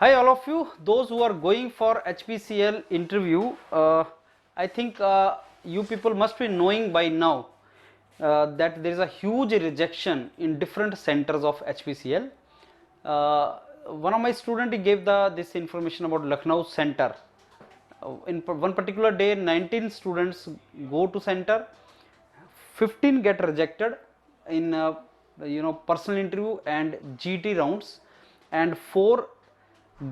Hi, all of you. Those who are going for HPCL interview, I think you people must be knowing by now that there is a huge rejection in different centers of HPCL. One of my students gave this information about Lucknow center. In one particular day, 19 students go to center, 15 get rejected in personal interview and GT rounds, and 4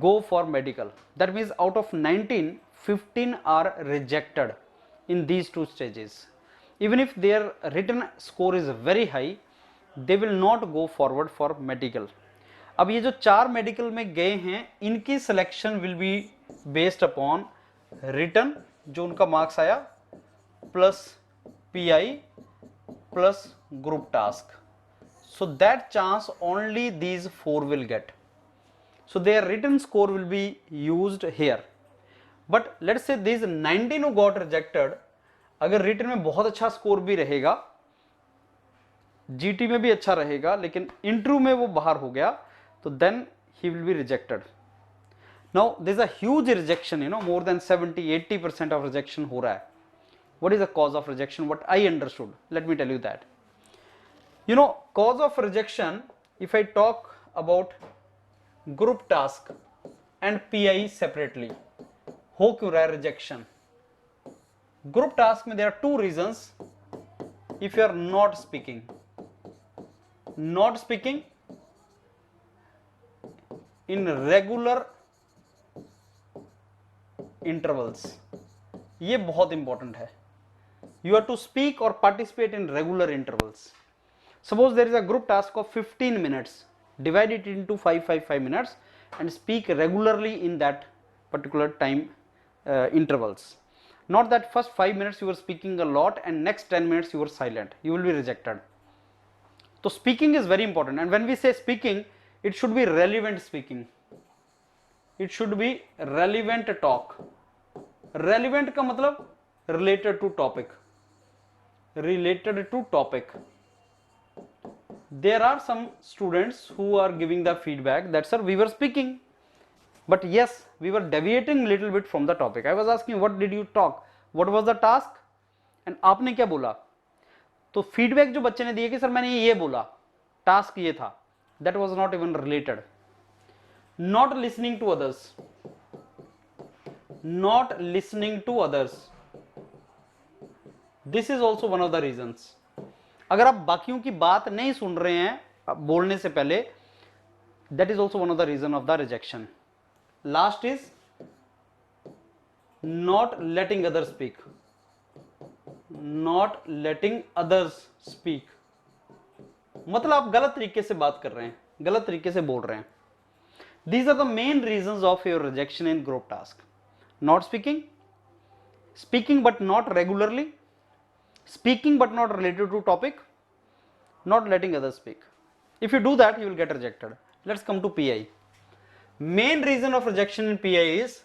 go for medical. That means out of 19, 15 are rejected in these two stages. Even if their written score is very high, they will not go forward for medical. अब ये जो 4 medical में गए हैं, इनकी selection will be based upon written, जो उनका marks आया, plus PI plus group task. So that chance only these 4 will get. So their written score will be used here. But let's say these 19 who got rejected, अगर written में बहुत अच्छा score भी रहेगा, GT में भी अच्छा रहेगा, लेकिन इंटरव्यू में वो बाहर हो गया, तो then he will be rejected. Now there is a huge rejection, more than 70-80% of rejection हो रहा है. What is the cause of rejection? What I understood, let me tell you that. Cause of rejection, if I talk about group task and PI separately, हो क्यों रहा है rejection? Group task में there are 2 reasons. If you are not speaking in regular intervals, ये बहुत important है. You have to speak or participate in regular intervals. Suppose there is a group task of 15 minutes, divide it into 5 minutes and speak regularly in that particular time intervals. Not that first 5 minutes you are speaking a lot and next 10 minutes you are silent, you will be rejected. So speaking is very important, and when we say speaking, it should be relevant speaking. It should be relevant talk. Relevant का मतलब related to topic. Related to topic. There are some students who are giving the feedback that sir, we were speaking, but yes, we were deviating little bit from the topic. I was asking what did you talk, what was the task, and आपने क्या बोला? तो feedback जो बच्चे ने दिए कि sir मैंने ये बोला, टास्क ये था, that was not even related. Not listening to others. Not listening to others. This is also one of the reasons. अगर आप बाकियों की बात नहीं सुन रहे हैं बोलने से पहले, that is also one of the reason of the rejection. Last is not letting others speak. Not letting others speak. मतलब आप गलत तरीके से बात कर रहे हैं, गलत तरीके से बोल रहे हैं. These are the main reasons of your rejection in group task. Not speaking, speaking but not regularly, speaking but not related to topic, not letting others speak. If you do that, you will get rejected. Let's come to PI. Main reason of rejection in PI is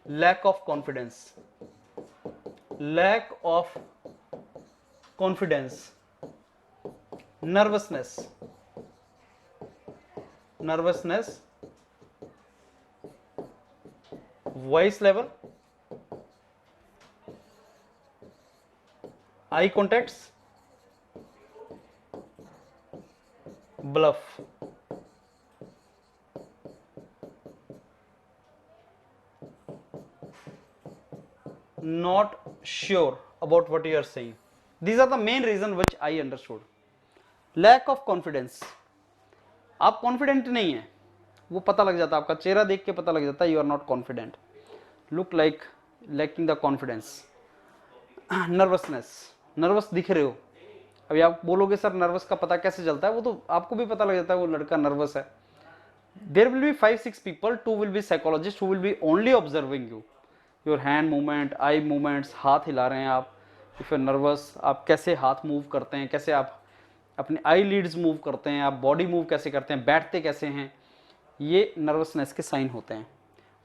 lack of confidence. Lack of confidence. Nervousness. Nervousness. Voice level. Eye contacts, bluff. Not sure about what you are saying. These are the main reason which I understood. Lack of confidence. आप confident नहीं है, वो पता लग जाता है, आपका चेहरा देख के पता लग जाता है you are not confident. Look like lacking the confidence. Nervousness, nervous दिख रहे हो. अभी आप बोलोगे सर नर्वस का पता कैसे चलता है, वो तो आपको भी पता लग जाता है वो लड़का नर्वस है. There will be 5-6 people, 2 will be psychologist who will be only observing you, your hand movement, eye movements, हाथ हिला रहे हैं आप, इफ यू आर नर्वस आप कैसे हाथ मूव करते हैं, कैसे आप अपने आई लीड्स मूव करते हैं, आप बॉडी मूव कैसे करते हैं, बैठते कैसे हैं, ये नर्वसनेस के साइन होते हैं.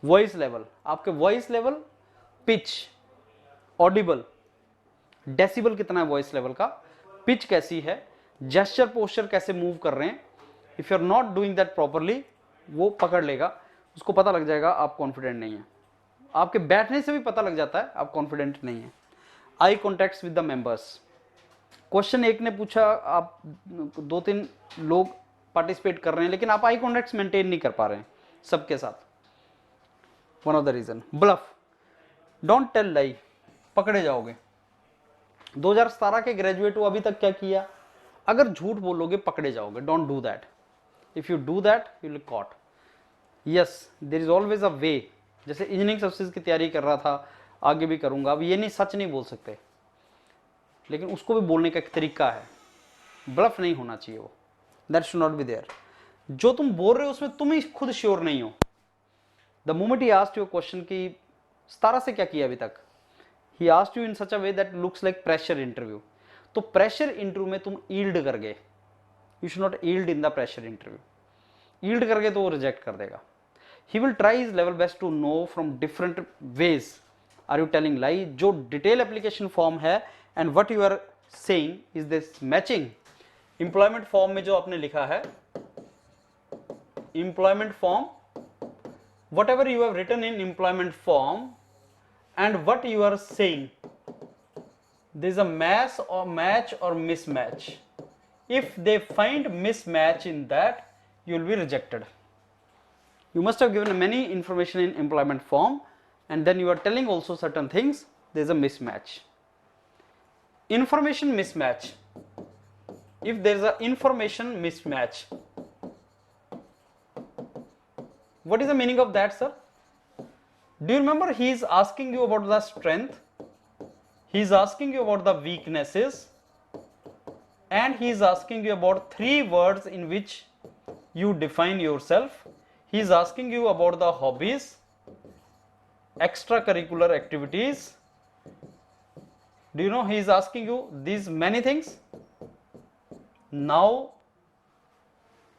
वॉइस लेवल, आपके voice level, pitch, Audible, decibel कितना है वॉइस लेवल का, पिच कैसी है, जेस्चर पोस्चर कैसे मूव कर रहे हैं. If you are not doing that properly, वो पकड़ लेगा. उसको पता लग जाएगा आप कॉन्फिडेंट नहीं है। आपके बैठने से भी पता लग जाता है आप कॉन्फिडेंट नहीं है। I contacts with the members. Question एक ने पूछा, आप 2-3 लोग पार्टिसिपेट कर रहे हैं लेकिन आप आई कॉन्टैक्ट्स मेंटेन नहीं कर पा रहे हैं सबके साथ। One of the reason bluff, don't tell lie, पकड़े जाओगे। 2017 के ग्रेजुएट हो, अभी तक क्या किया? अगर झूठ बोलोगे पकड़े जाओगे। Don't do that. If you do that you will caught. Yes, there is always a way. जैसे इंजीनियरिंग सर्विसेज की तैयारी कर रहा था, आगे भी करूंगा। अब ये नहीं, सच नहीं बोल सकते, लेकिन उसको भी बोलने का एक तरीका है। ब्लफ नहीं होना चाहिए वो, that should not be there. जो तुम बोल रहे हो उसमें तुम ही खुद श्योर नहीं हो। The moment he asked your question कि 17 से क्या किया अभी तक, he asked you in such a way that looks like pressure interview. तो प्रेशर इंटरव्यू में तुम ईल्ड कर गए। You should not yield in the pressure interview. Yield कर गए तो वो रिजेक्ट कर देगा। He will try his level best to know from different ways are you telling lie. जो डिटेल एप्लीकेशन फॉर्म है and what you are saying is this matching. Employment form में जो आपने लिखा है, employment form, whatever you have written in employment form and what you are saying, there is a match or mismatch. If they find mismatch in that, you will be rejected. You must have given many information in employment form and then you are telling also certain things, there is a mismatch. Information mismatch. If there is a information mismatch, what is the meaning of that, sir? Do you remember he is asking you about the strength, he is asking you about the weaknesses, and he is asking you about 3 words in which you define yourself. He is asking you about the hobbies, extracurricular activities. Do you know he is asking you these many things? Now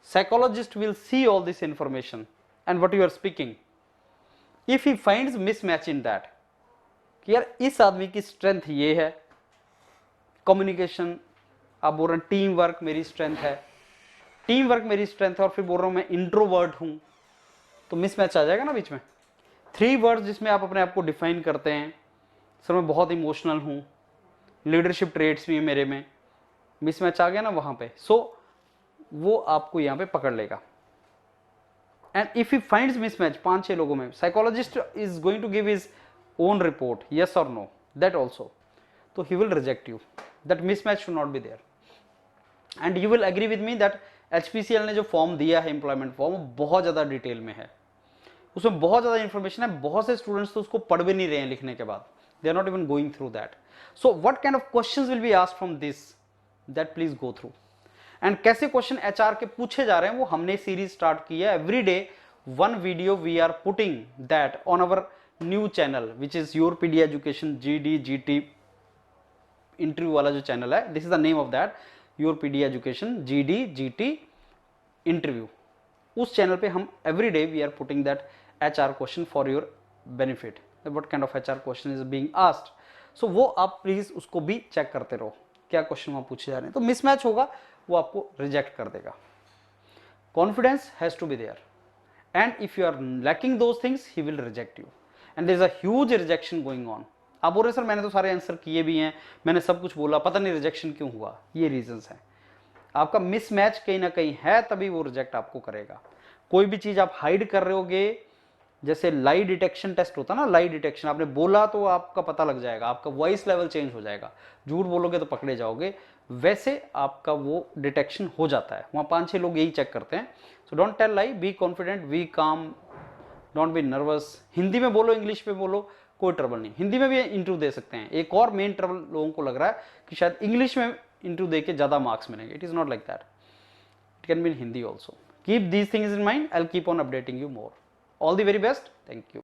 psychologist will see all this information and what you are speaking. If he finds mismatch in that, कि यार इस आदमी की strength ये है, communication, आप बोल रहे हैं टीम वर्क मेरी स्ट्रेंथ है, टीम वर्क मेरी स्ट्रेंथ है, और फिर बोल रहा हूं मैं इंट्रोवर्ट हूं, तो मिसमैच आ जाएगा ना बीच में। 3 वर्ड्स जिसमें आप अपने आप को डिफाइन करते हैं, सर मैं बहुत इमोशनल हूं, लीडरशिप ट्रेट्स भी है मेरे में, मिसमैच आ गया ना वहां पे। सो वो आपको यहां पे पकड़ लेगा। And if he finds mismatch 5-6 लोगों में, psychologist is going to give his own report, yes और नो, दैट ऑल्सो, तो he will reject you. That mismatch should not be there. And you will agree with me that HPCL ने जो form दिया है employment form, बहुत ज़्यादा detail में है, उसमें बहुत ज़्यादा इंफॉर्मेशन है। बहुत से स्टूडेंट्स तो उसको पढ़ भी नहीं रहे हैं लिखने के बाद, they are not even going through that. So what kind of questions will be asked from this, that please go through. And कैसे क्वेश्चन HR के पूछे जा रहे हैं वो हमने सीरीज स्टार्ट की है। Every day 1 video we are putting that on our new channel which is your PD education GD GT interview वाला जो चैनल है, this is the name of that, your PD education GD GT interview. उस channel पे हम every day we are putting that HR question for your benefit, what kind of HR question is being asked. So वो आप please उसको भी check करते रहो, क्या क्वेश्चन वहां पूछे जा रहे हैं। तो मिसमैच होगा वो आपको रिजेक्ट कर देगा। Confidence has to be there, and if you are lacking those things he will reject you, and there is a huge rejection going on. आप बोल रहे सर मैंने तो सारे आंसर किए भी हैं, मैंने सब कुछ बोला, पता नहीं रिजेक्शन क्यों हुआ। ये रीजंस हैं, आपका मिसमैच कहीं ना कहीं है, तभी वो रिजेक्ट आपको करेगा। कोई भी चीज आप हाइड कर रहे होगे, जैसे लाई डिटेक्शन टेस्ट होता है ना, लाई डिटेक्शन, आपने बोला तो आपका पता लग जाएगा, आपका वॉइस लेवल चेंज हो जाएगा, झूठ बोलोगे तो पकड़े जाओगे, वैसे आपका वो डिटेक्शन हो जाता है। वहाँ 5-6 लोग यही चेक करते हैं। So don't tell lie, be confident, be calm, don't be nervous. Hindi में बोलो, इंग्लिश में बोलो, कोई ट्रबल नहीं, हिंदी में भी इंटरव्यू दे सकते हैं। एक और मेन ट्रबल लोगों को लग रहा है कि शायद इंग्लिश में इंटरव्यू दे के ज़्यादा मार्क्स मिलेंगे। It is not like that, it can be in Hindi also. Keep these things in mind. I'll keep on updating you more. All the very best. Thank you.